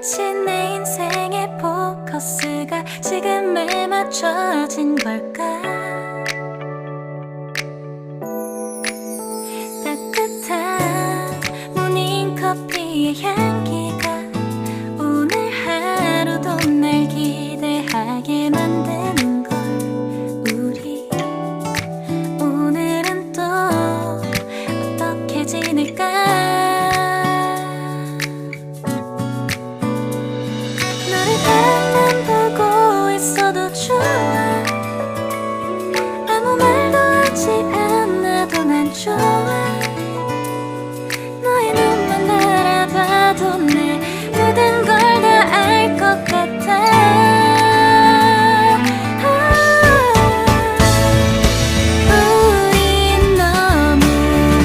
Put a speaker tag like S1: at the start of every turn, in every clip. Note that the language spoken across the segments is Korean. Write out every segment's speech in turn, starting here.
S1: 마치 내 인생의 포커스가 지금에 맞춰진 걸까? 따뜻한 모닝커피의 향기가 오늘 하루도 날 기대하게 만드는 걸. 우리 오늘은 또 어떻게 지낼까? 너를 바라만 보고 있어도 좋아. 아무 말도 하지 않아도 난 좋아. 너의 눈만 바라봐도 내 모든 걸 다 알 것 같아. 우린 너무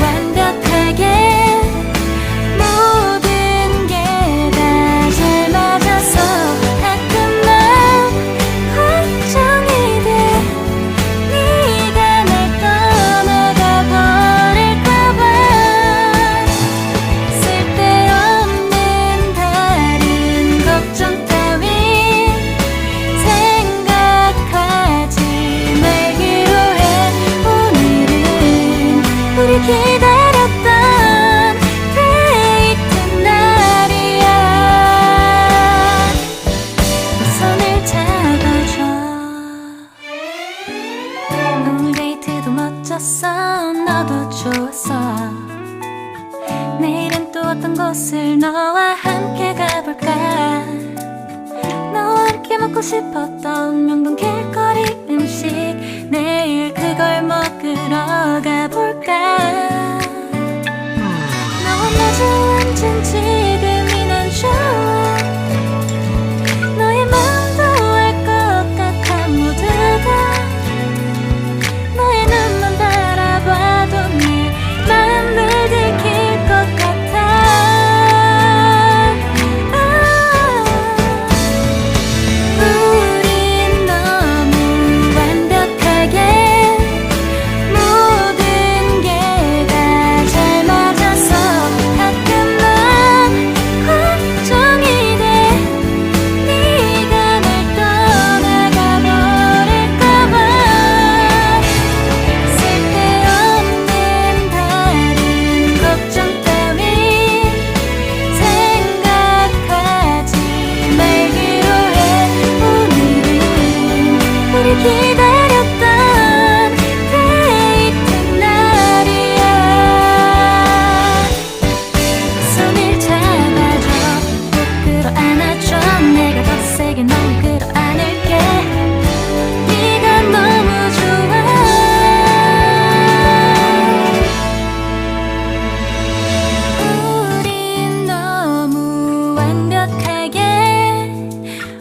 S1: 완벽하게 모든 게 다 잘 맞아서 가끔 난 걱정이 돼. 네가 날 떠나가 버릴까봐. 쓸데없는 다른 걱정 따윈 생각하지 말기로 해. 오늘은 우리 기다렸던 데이트 날이야. 손을 잡아줘. 오늘 데이트도 멋졌어. 너도 좋았어. 내일은 또 어떤 곳을 너와 함께 가볼까? 너와 함께 먹고 싶었던 명동 길거리 음식, 내일 그걸 먹으러 가볼까? 너와 마주 앉은 지금이 난 좋아. 너의 마음도 알 것 같아. 모두가 너의 눈만 바라봐도 내 마음을 들킬 것 같아. 우린 너무 완벽하게 모든 게 다 잘 맞아서 가끔 난 걱정이 돼. 네가 날 떠나가 버릴까봐. 쓸데없는 다른 걱정 따윈 생각하지 말기로 해. 오늘은 우리 기다렸던 데이트 날이야. 손을 잡아줘. 꼭 끌어안아줘. 내가 더 세게 널 끌어안을게. 네가 너무 좋아. 우린 너무 완벽하게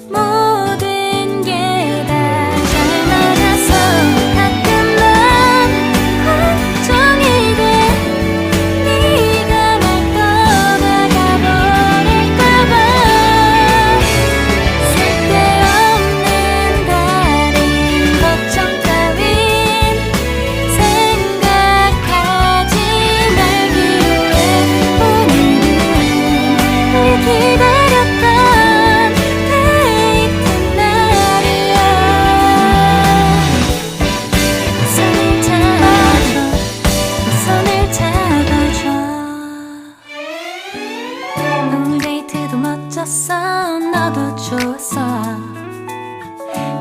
S1: 모든 게 다 잘 맞아서 가끔 난 걱정이 돼. 네가 날 떠나가 버릴까봐. 쓸데없는 다른 걱정 따윈 생각하지 말기로 해. 오늘은 우리 기다렸던 데이트 날이야. 손을 잡아줘. 손을 잡아줘. 오늘 데이트도 멋졌어. 너도 좋았어.